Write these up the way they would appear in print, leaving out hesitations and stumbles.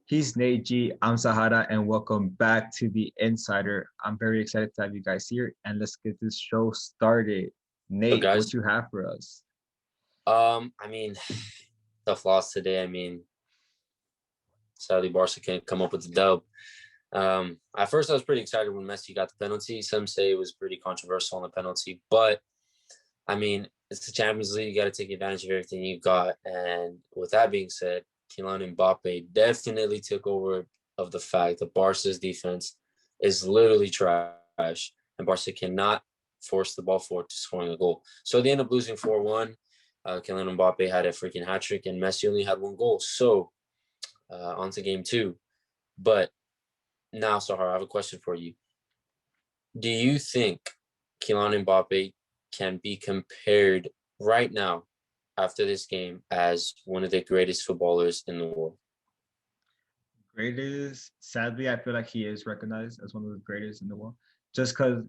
He's Nate G. I'm Sahara, and welcome back to The Insider. I'm very excited to have you guys here, and let's get this show started. So Nate, guys, what you have for us? I mean, tough loss today. Sadly Barca can't come up with the dub. At first I was pretty excited when Messi got the penalty. Some say it was pretty controversial on the penalty, but I mean, it's the Champions League. You got to take advantage of everything you got. And with that being said, Kylian Mbappe definitely took over of the fact that Barca's defense is literally trash, and Barca cannot force the ball forward to scoring a goal. So they end up losing 4-1. Kylian Mbappe had a freaking hat trick, and Messi only had one goal. So on to game two. But now, Sahar, I have a question for you. Do you think Kylian Mbappe can be compared right now after this game as one of the greatest footballers in the world? Greatest, sadly, I feel like he is recognized as one of the greatest in the world, just because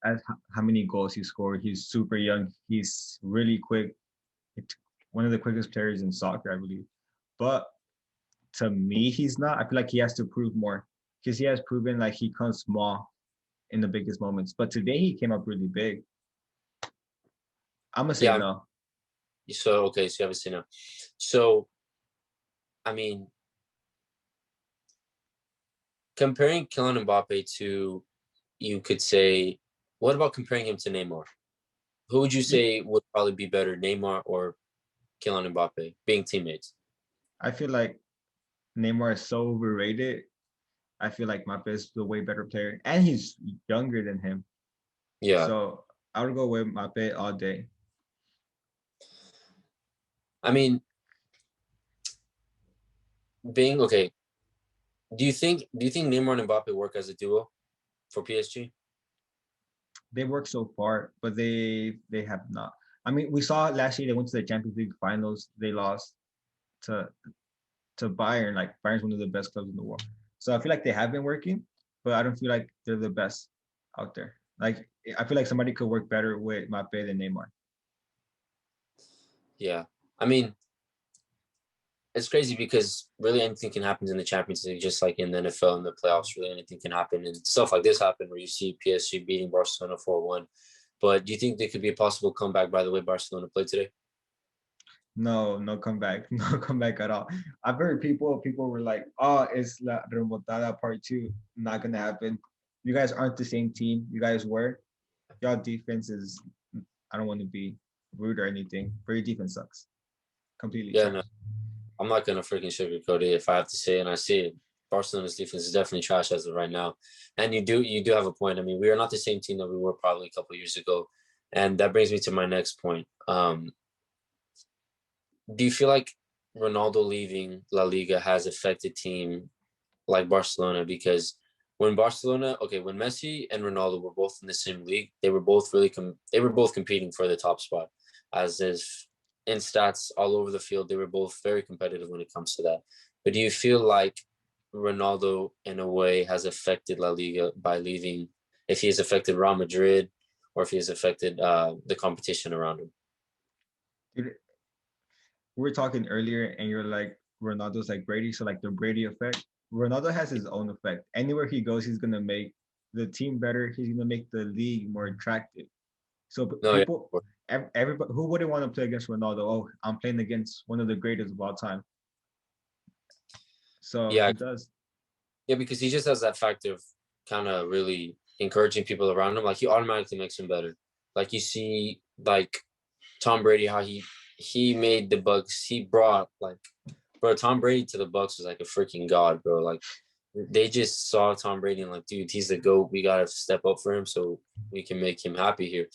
at how many goals he scored. He's super young. He's really quick. One of the quickest players in soccer, I believe. But to me, he's not. I feel like he has to prove more because he has proven like he comes small in the biggest moments. But today he came up really big. I'm gonna say Yeah. no. So okay, so you have a Cena. So I mean, comparing Kylian Mbappe to, you could say, what about comparing him to Neymar? Who would you say would probably be better, Neymar or Kylian Mbappe, being teammates? I feel like Neymar is so overrated. I feel like Mbappe is the way better player, and he's younger than him. Yeah, So I would go with Mbappe all day. I mean, being okay. Do you think Neymar and Mbappe work as a duo for PSG? They work so far, but they have not. I mean, we saw last year they went to the Champions League finals. They lost to to Bayern. Like Bayern's one of the best clubs in the world. So I feel like they have been working, but I don't feel like they're the best out there. Like I feel like somebody could work better with Mbappe than Neymar. Yeah, I mean, it's crazy because really anything can happen in the Champions League, just like in the NFL and the playoffs. Really anything can happen, and stuff like this happen where you see PSG beating Barcelona 4-1. But do you think there could be a possible comeback by the way Barcelona played today? No, no comeback, no comeback at all. I've heard people were like, "Oh, it's La Remontada Part Two, not gonna happen." You guys aren't the same team you guys were. Y'all defense is. I don't want to be rude or anything, but your defense sucks. Completely Yeah, no, trash. I'm not gonna freaking sugarcoat it if I have to say it, and I see it. Barcelona's defense is definitely trash as of right now, and you do have a point. I mean, we are not the same team that we were probably a couple of years ago, and that brings me to my next point. Do you feel like Ronaldo leaving La Liga has affected team like Barcelona? Because when Messi and Ronaldo were both in the same league, they were both they were both competing for the top spot, as if in stats all over the field, they were both very competitive when it comes to that. But do you feel like Ronaldo, in a way, has affected La Liga by leaving? If he has affected Real Madrid, or if he has affected the competition around him? Dude, we were talking earlier, and you're like Ronaldo's like Brady, so like the Brady effect. Ronaldo has his own effect. Anywhere he goes, he's gonna make the team better. He's gonna make the league more attractive. So No, yeah, people, everybody, who wouldn't want to play against Ronaldo? Oh, I'm playing against one of the greatest of all time. So yeah, he does. yeah, because he just has that factor of kind of really encouraging people around him. Like he automatically makes him better. Like you see, like Tom Brady, how he made the Bucks. He brought like, bro, Tom Brady to the Bucks was like a freaking god, bro. Like they just saw Tom Brady and like, dude, he's the goat. We gotta step up for him so we can make him happy here.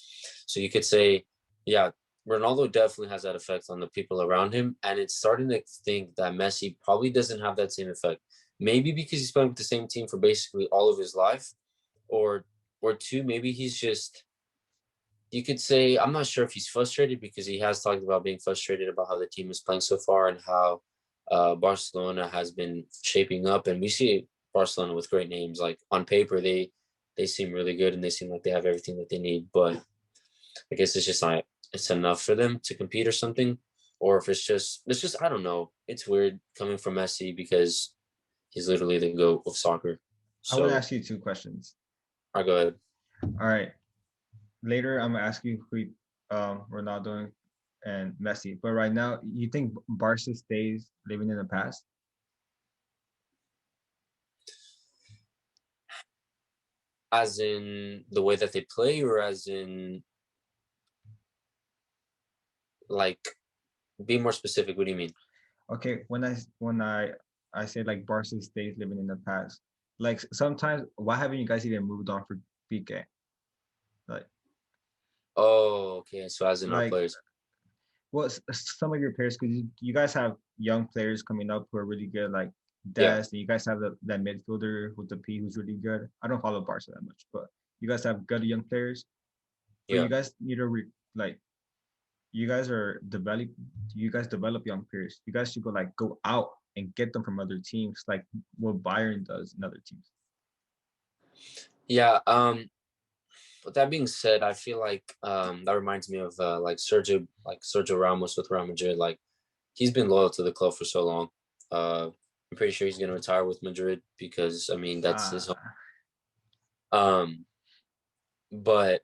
So you could say, yeah, Ronaldo definitely has that effect on the people around him, and it's starting to think that Messi probably doesn't have that same effect. Maybe because he's playing with the same team for basically all of his life, or or two, maybe he's just, you could say, I'm not sure if he's frustrated because he has talked about being frustrated about how the team is playing so far and how Barcelona has been shaping up. And we see Barcelona with great names. Like on paper, they seem really good and they seem like they have everything that they need. But I guess it's just not it's enough for them to compete or something. Or if it's just I don't know. It's weird coming from Messi because He's literally the GOAT of soccer. I want to So ask you two questions. I go ahead. All right. Later, I'm gonna ask you who Ronaldo and Messi. But right now, you think Barca stays living in the past? As in the way that they play, or as in like be more specific? What do you mean? Okay, when I say like Barca stays living in the past, like sometimes why haven't you guys even moved on for Pique? Like Oh, okay. So as in our like players. well, some of your players, because you guys have young players coming up who are really good, like Yeah. Dest, and you guys have that midfielder with the P who's really good. I don't follow Barca that much, but you guys have good young players. But Yeah. you guys need to like you guys are develop you guys develop young players. You guys should go out and get them from other teams, like what Bayern does in other teams. Yeah. With that being said, I feel like that reminds me of Sergio Ramos with Real Madrid. Like he's been loyal to the club for so long. I'm pretty sure he's gonna retire with Madrid because I mean that's his home. Ah, Um, but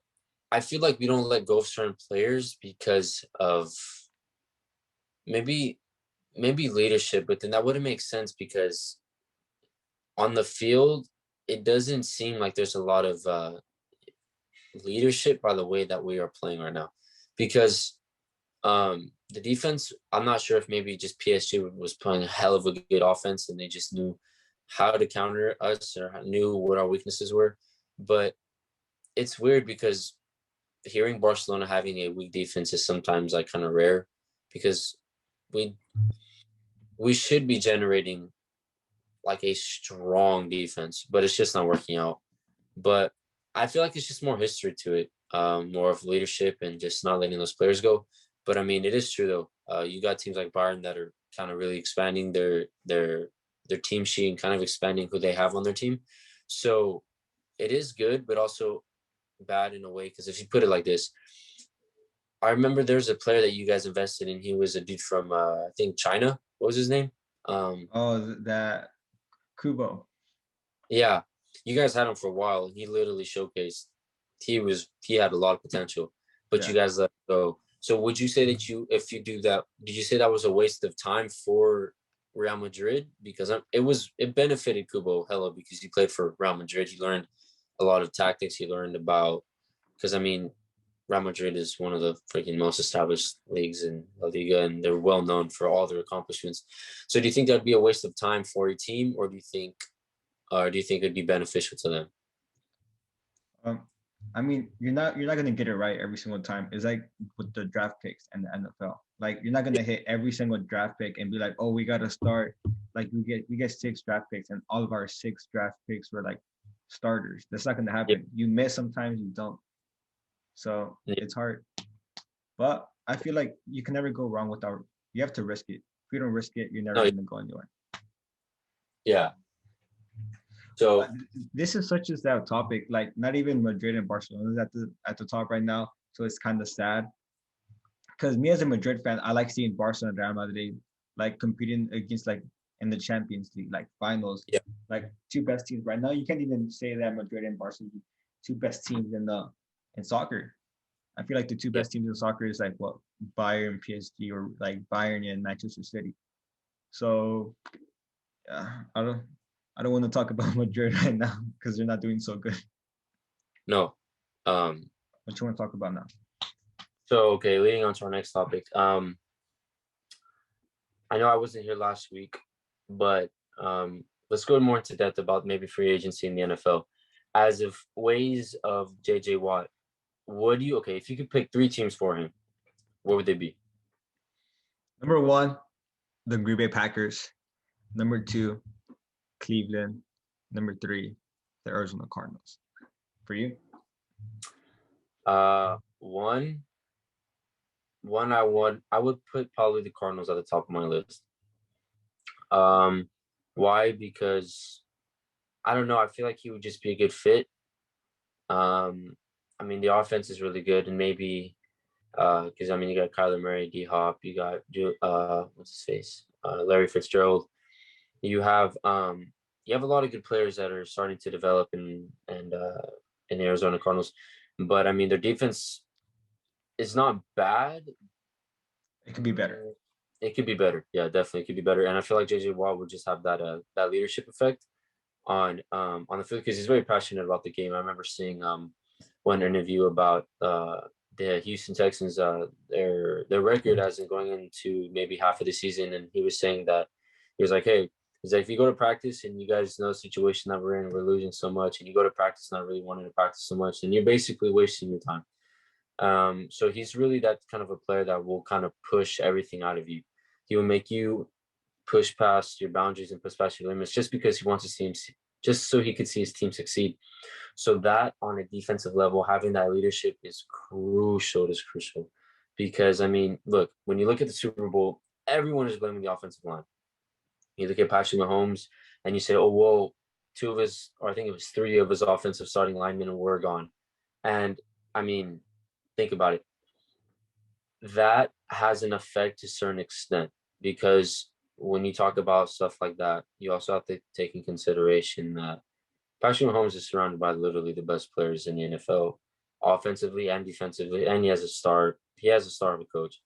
I feel like we don't let go of certain players because of maybe leadership, but then that wouldn't make sense because on the field it doesn't seem like there's a lot of leadership by the way that we are playing right now. Because the defense, I'm not sure if maybe just PSG was playing a hell of a good offense and they just knew how to counter us or knew what our weaknesses were. But it's weird because hearing Barcelona having a weak defense is sometimes like kind of rare because we we should be generating like a strong defense, but it's just not working out. But I feel like it's just more history to it, more of leadership and just not letting those players go. But I mean, it is true though. You got teams like Bayern that are kind of really expanding their team sheet and kind of expanding who they have on their team. So it is good, but also bad in a way because if you put it like this, I remember there's a player that you guys invested in. He was a dude from I think China. What was his name? oh, that Kubo. Yeah, you guys had him for a while, and he literally showcased he had a lot of potential, but you Yeah. guys let him go. So would you say that if you do that, did you say that was a waste of time for Real Madrid? Because it benefited Kubo hella because he played for Real Madrid. He learned a lot of tactics. He learned about because I mean Real Madrid is one of the freaking most established leagues in La Liga, and they're well known for all their accomplishments. So do you think that'd be a waste of time for a team, or do you think it'd be beneficial to them? Um, I mean, you're not gonna get it right every single time. It's like with the draft picks and the NFL. Like you're not gonna hit every single draft pick and be like, oh, we gotta start. Like we get six draft picks and all of our six draft picks were like starters. That's not gonna Yeah, happen. You miss sometimes, you don't. So yeah, it's hard. But I feel like you can never go wrong without. You have to risk it. If you don't risk it, you're never no, gonna go anywhere. yeah. But So this is such as that topic. Like not even Madrid and Barcelona is at the top right now. So it's kind of sad. Because me as a Madrid fan, I like seeing Barca and Real Madrid like competing against like in the Champions League, like finals, yeah, like two best teams right now. You can't even say that Madrid and Barca are the two best teams in soccer. I feel like the two yeah, best teams in soccer is like what Bayern, PSG, or like Bayern and Manchester City. So yeah, I don't want to talk about Madrid right now because they're not doing so good. no. Um, What you want to talk about now? so okay, leading on to our next topic. I know I wasn't here last week, but let's go more into depth about maybe free agency in the NFL. As of ways of JJ Watt, what do you okay, if you could pick three teams for him, what would they be? Number one, the Green Bay Packers. Number two, Cleveland. Number three, the Arizona Cardinals. For you? One I would put probably the Cardinals at the top of my list. Um, why? Because I don't know. I feel like he would just be a good fit. Um, I mean, the offense is really good, and maybe because I mean, you got Kyler Murray, D Hop, you got what's his face, Larry Fitzgerald. You have you have a lot of good players that are starting to develop in the Arizona Cardinals, but I mean their defense is not bad. It could be better. It could be better. Yeah, definitely it could be better. And I feel like JJ Watt would just have that leadership effect on the field because he's very passionate about the game. I remember seeing one interview about the Houston Texans their record as in going into maybe half of the season, and he was saying that he was like, hey, he's like, if you go to practice and you guys know the situation that we're in, we're losing so much, and you go to practice not really wanting to practice so much, and you're basically wasting your time. So he's really that kind of a player that will kind of push everything out of you. He will make you push past your boundaries and push past your limits just because he wants to see him, just so he could see his team succeed. So that on a defensive level, having that leadership is crucial. It is crucial because I mean, look, when you look at the Super Bowl, everyone is blaming the offensive line. You look at Patrick Mahomes and you say, oh, well, two of his, or I think it was three of his offensive starting linemen were gone. And I mean, think about it. That has an effect to a certain extent because when you talk about stuff like that, you also have to take in consideration that Patrick Mahomes is surrounded by literally the best players in the NFL, offensively and defensively, and he has a star. He has a star of a coach.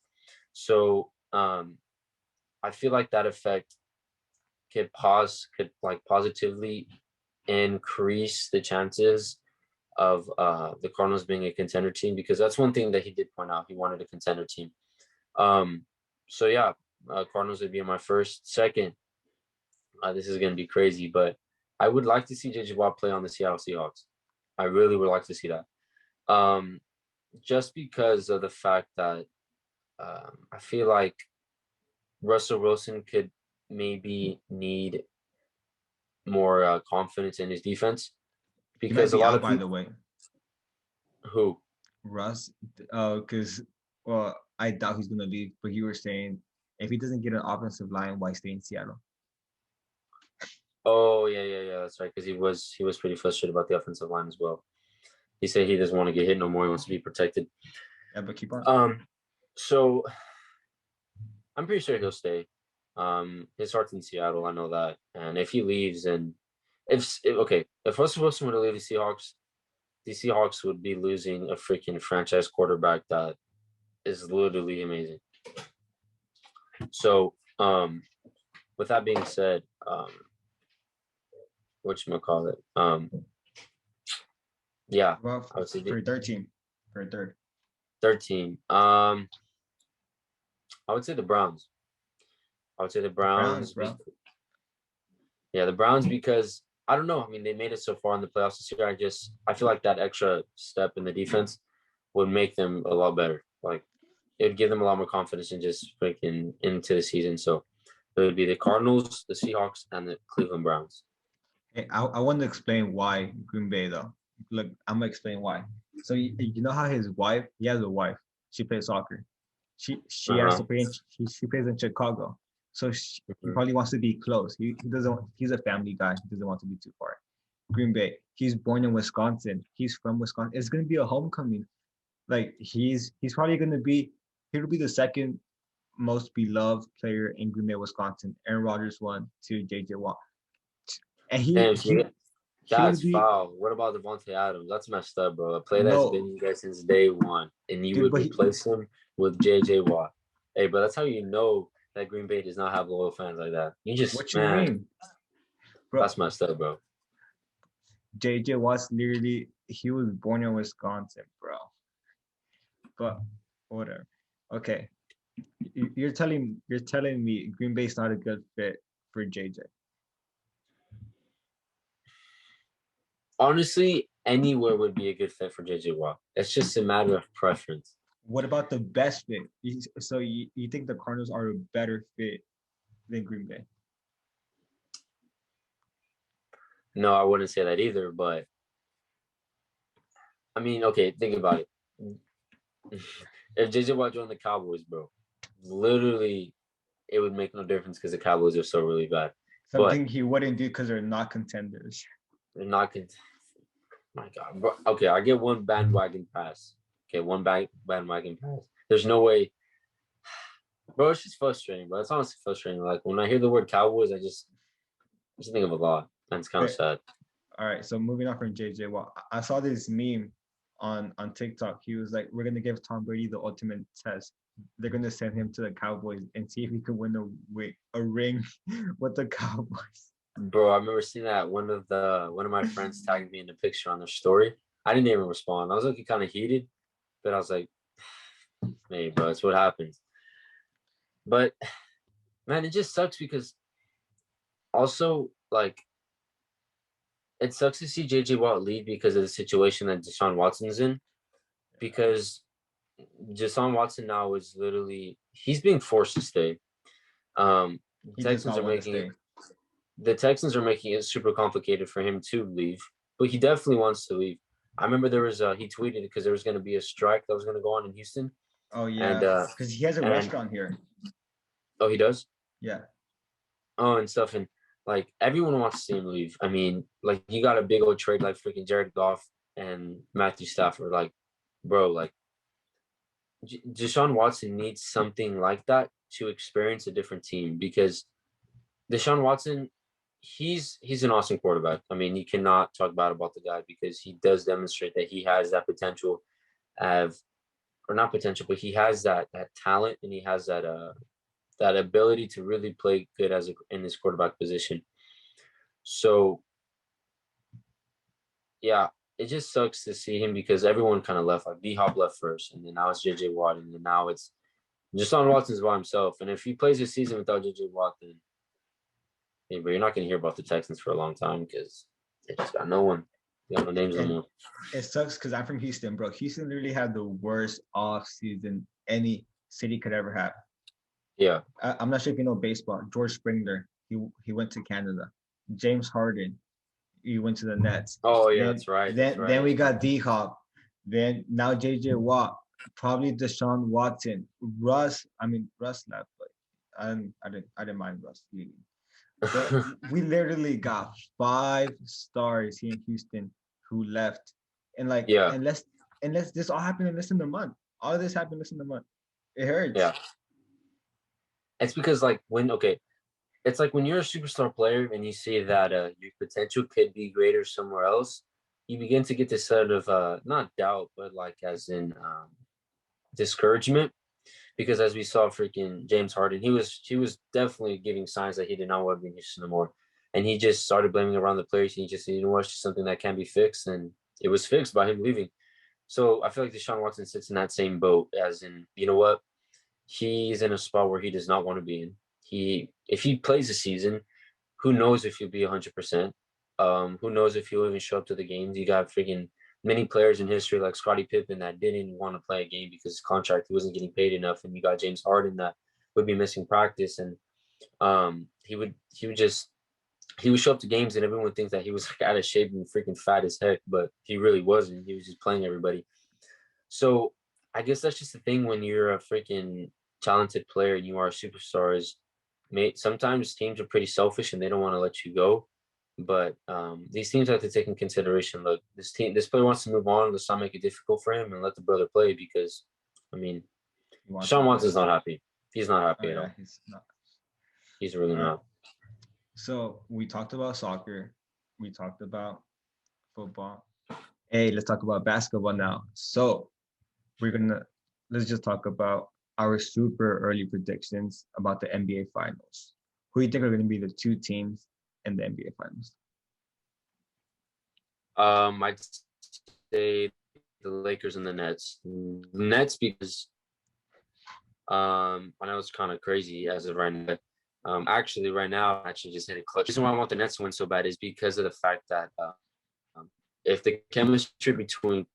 So I feel like that effect could positively increase the chances of the Cardinals being a contender team because that's one thing that he did point out. He wanted a contender team. So yeah, Cardinals would be my first. Second, this is going to be crazy, but I would like to see JJ Watt play on the Seattle Seahawks. I really would like to see that. Just because of the fact that I feel like Russell Wilson could maybe need more confidence in his defense He might because a be lot out, of by people the way. who Russ, because well, I doubt he's gonna leave. But you were saying if he doesn't get an offensive line, why stay in Seattle? Oh yeah, that's right. Because he was pretty frustrated about the offensive line as well. He said he doesn't want to get hit no more. He wants to be protected. Yeah, but keep on. So I'm pretty sure he'll stay. His heart's in Seattle. I know that. And if he leaves, and if Russell Wilson were to leave the Seahawks would be losing a freaking franchise quarterback that is literally amazing. So, with that being said, whatchamacallit? Yeah, Well, I would say for 13, for a third. 13. I would say the Browns. I would say the Browns, Browns. bro. Yeah, the Browns because I don't know. I mean, they made it so far in the playoffs this year. I feel like that extra step in the defense would make them a lot better. Like it would give them a lot more confidence in just breaking into the season. So it would be the Cardinals, the Seahawks, and the Cleveland Browns. Hey, I want to explain why Green Bay though. Look, I'm gonna explain why. So you know how his wife, he has a wife. She plays soccer. She has to play. She plays in Chicago, so he probably wants to be close. He doesn't. He's a family guy. He doesn't want to be too far. Green Bay. He's born in Wisconsin. He's from Wisconsin. It's gonna be a homecoming. Like he's probably gonna be. He'll be the second most beloved player in Green Bay, Wisconsin. Aaron Rodgers won to JJ Watt, and Damn, he will that's be foul. What about Devontae Adams? That's messed up, bro. A player that's been no, you guys since day one, and you dude. would But replace him with JJ Watt. Hey, but that's how you know that Green Bay does not have loyal fans like that. You just what you man, mean, bro? that's messed up, bro. JJ Watt's literally he was born in Wisconsin, bro. But whatever. Okay, you're telling me Green Bay's not a good fit for JJ. Honestly, anywhere would be a good fit for JJ Watt. It's just a matter of preference. What about the best fit? So you think the Cardinals are a better fit than Green Bay? No, I wouldn't say that either, but I mean, okay, think about it. If JJ Watt joined the Cowboys, bro, literally it would make no difference because the Cowboys are so really bad. Something But he wouldn't do because they're not contenders. they're not con- my God, bro. Okay, I get one bandwagon pass. Okay, one bandwagon pass. There's no way, bro. It's just frustrating, bro. It's honestly frustrating. Like when I hear the word Cowboys, I just think of a lot. That's kind of sad. All right, so moving on from JJ Watt, I saw this meme on TikTok. He was like, "We're gonna give Tom Brady the ultimate test. They're gonna send him to the Cowboys and see if he can win a ring with the Cowboys." Bro, I remember seeing that one of my friends tagged me in the picture on their story. I didn't even respond. I was looking kind of heated, but I was like, "Hey, bro, it's what happens." But man, it just sucks because also like it sucks to see JJ Watt leave because of the situation that Deshaun Watson's in. Because Deshaun Watson now is literally he's being forced to stay. Um, He does Texans not are want to making stay. the Texans are making it super complicated for him to leave, but he definitely wants to leave. I remember there was he tweeted because there was going to be a strike that was going to go on in Houston, Oh and yeah, because he has a and restaurant here. oh he does Yeah, oh and stuff and like everyone wants to see him leave. I mean, like you got a big old trade like freaking Jared Goff and Matthew Stafford, like bro, like Deshaun Watson needs something like that to experience a different team because Deshaun Watson, he's an awesome quarterback. I mean, you cannot talk bad about the guy because he does demonstrate that he has that potential of or not potential, but he has that talent and he has that ability to really play good in his quarterback position. So yeah, it just sucks to see him because everyone kind of left. Like D Hop left first, and then now it's JJ Watt, and then now it's Deshaun Watson's by himself. And if he plays a season without JJ Watt, then hey, but you're not going to hear about the Texans for a long time because they just got no one. They got no names no and more. it sucks because I'm from Houston, bro. Houston literally had the worst off season any city could ever have. Yeah. I'm not sure if you know baseball. George Springer, he went to Canada. James Harden, he went to the Nets. Oh yeah, Then that's right. then That's right. then we got D Hop. Then now JJ Watt, probably Deshaun Watson. Russ left, but I didn't mind Russ leaving. But we literally got 5 stars here in Houston who left. And like yeah. unless this all happened in less than a month. All of this happened in less than a month. It hurts. Yeah. It's because it's like when you're a superstar player and you see that your potential could be greater somewhere else, you begin to get this sort of not doubt, but like as in discouragement. Because as we saw freaking James Harden, he was definitely giving signs that he did not want to be in Houston anymore. And he just started blaming around the players. And he just said, you know what, it's just something that can be fixed. And it was fixed by him leaving. So I feel like Deshaun Watson sits in that same boat as in, you know what? He's in a spot where he does not want to be in. If he plays a season, who knows if he'll be 100%? Who knows if he'll even show up to the games? You got freaking many players in history like Scottie Pippen that didn't want to play a game because his contract he wasn't getting paid enough, and you got James Harden that would be missing practice, and he would show up to games and everyone would think that he was like out of shape and freaking fat as heck, but he really wasn't. He was just playing everybody. So I guess that's just the thing when you're a freaking talented player and you are a superstar is sometimes teams are pretty selfish and they don't want to let you go. But these teams have to take in consideration. Look, this player wants to move on. Let's not make it difficult for him and let the brother play because, I mean, Sean Watson's not happy. He's not happy at all. He's not. He's really not. So we talked about soccer. We talked about football. Hey, let's talk about basketball now. So let's just talk about our super early predictions about the NBA Finals. Who do you think are going to be the 2 teams in the NBA Finals? I'd say the Lakers and the Nets. Nets because I know it's kind of crazy as of right now. Actually, right now, I actually just hit a clutch. The reason why I want the Nets to win so bad is because of the fact that if the chemistry between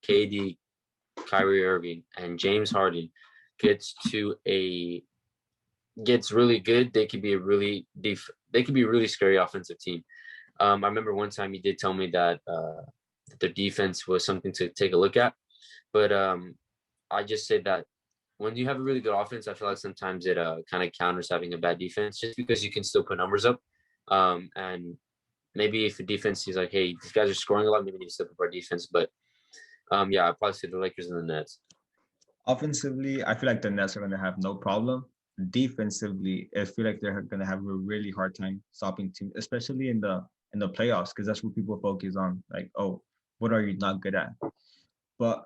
KD, Kyrie Irving, and James Harden gets really good, they could be a really scary offensive team. I remember one time you did tell me that their defense was something to take a look at, but I just said that when you have a really good offense, I feel like sometimes it kind of counters having a bad defense, just because you can still put numbers up, and maybe if the defense is like, hey, these guys are scoring a lot, maybe we need to step up our defense. But yeah, I'd probably say the Lakers and the Nets. Offensively, I feel like the Nets are going to have no problem. Defensively, I feel like they're going to have a really hard time stopping teams, especially in the in the playoffs, because that's what people focus on. Like, oh, what are you not good at? But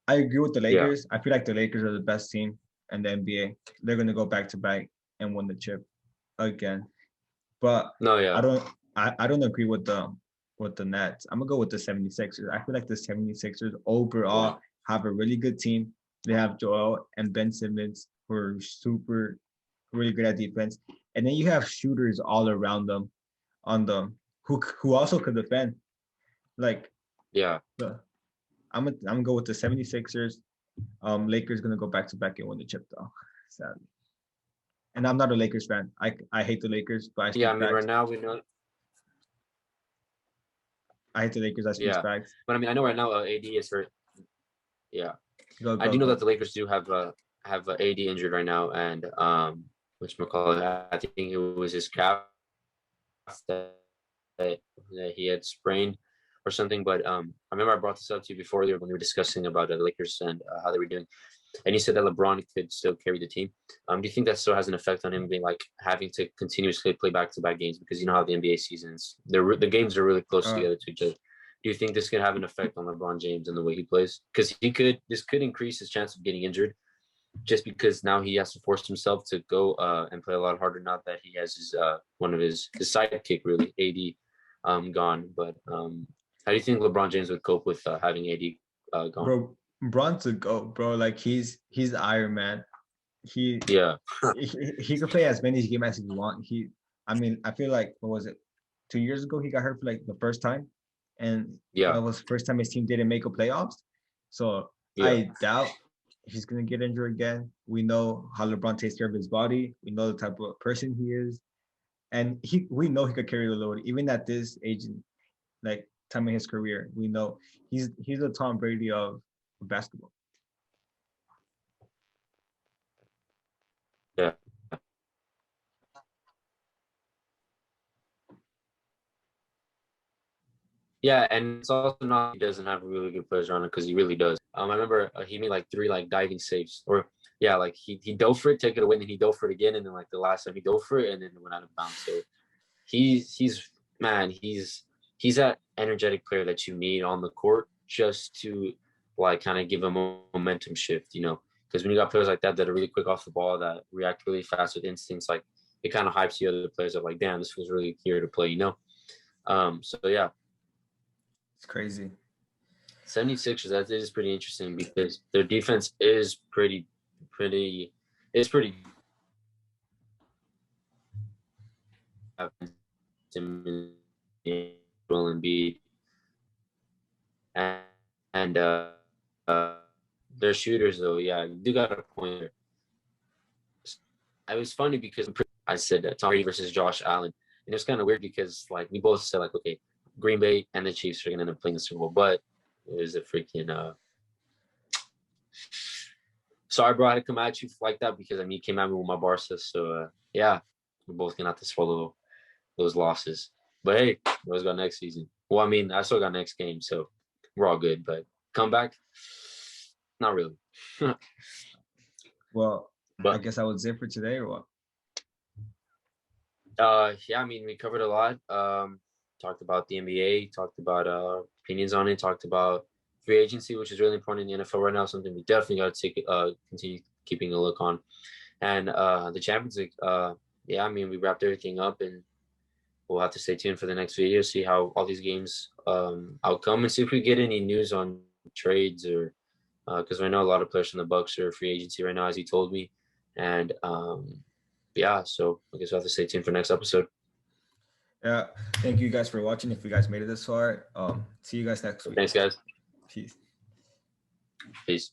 I agree with the Yeah. Lakers. I feel like the Lakers are the best team in the NBA. They're gonna go back to back and win the chip again. But No, yeah. I don't agree with the Nets. I'm gonna go with the 76ers. I feel like the 76ers overall have a really good team. They have Joel and Ben Simmons who are really good at defense. And then you have shooters all around them on them who also could defend. Like Yeah. I'm gonna go with the 76ers. Lakers gonna go back to back and win the chip though, sadly. And I'm not a Lakers fan. I hate the Lakers, but I speak Yeah, I mean, facts. right now we know. I hate the Lakers. I speak Yeah, facts. but I mean, I know right now AD is hurt. Yeah, I do know Go. that the Lakers do have AD injured right now, and whatchamacallit, I think it was his calf that he had sprained or something. But I remember I brought this up to you before when we were discussing about the Lakers and how they were doing, and you said that LeBron could still carry the team. Do you think that still has an effect on him being like having to continuously play back-to-back games, because you know how the NBA seasons, the games are really close together to each other? Do you think this could have an effect on LeBron James and the way he plays? Because this could increase his chance of getting injured, just because now he has to force himself to go and play a lot harder. Not that he has his one of his sidekick, really, AD, gone. But how do you think LeBron James would cope with having AD gone? Bro, LeBron's a GOAT, bro. Like he's Iron Man. He could play as many games as he want. I mean, I feel like what was it, 2 years ago he got hurt for like the first time, and that was the first time his team didn't make a playoffs. So I doubt he's gonna get injured again. We know how LeBron takes care of his body. We know the type of person he is, and we know he could carry the load even at this age, like time in his career. We know he's the Tom Brady of basketball. Yeah. Yeah, and it's also not he doesn't have really good players around him, because he really does. I remember he made like 3 like diving saves, or like he dove for it, take it away, and then he dove for it again, and then like the last time he dove for it, and then it went out of bounds. So he's that energetic player that you need on the court, just to like kind of give him a momentum shift, you know, because when you got players like that are really quick off the ball, that react really fast with instincts, like it kind of hypes the other players up, like, damn, this was really here to play, you know. So yeah. It's crazy. 76ers, that is pretty interesting, because their defense is pretty Embiid, and their shooters though, yeah, you do got a point there. It was funny because I said Tom Brady versus Josh Allen, and it was kind of weird because like we both said like, okay, Green Bay and the Chiefs are gonna end up playing the Super Bowl, but it was a freaking sorry, bro, I had to come at you like that, because I mean you came at me with my Barca, so yeah, we're both gonna have to swallow those losses. But hey, we always got next season. Well, I mean, I still got next game, so we're all good. But comeback, not really. Well, but I guess that was it for today, or what? Yeah, I mean, we covered a lot. Talked about the NBA, talked about opinions on it, talked about free agency, which is really important in the NFL right now, something we definitely got to continue keeping a look on. And the Champions League, yeah, I mean, we wrapped everything up, and we'll have to stay tuned for the next video, see how all these games outcome, and see if we get any news on trades, or because I know a lot of players from the Bucks are free agency right now, as he told me. And yeah, so I guess we'll have to stay tuned for next episode. Yeah, thank you guys for watching. If you guys made it this far, see you guys next week. Thanks, guys. Peace. Peace.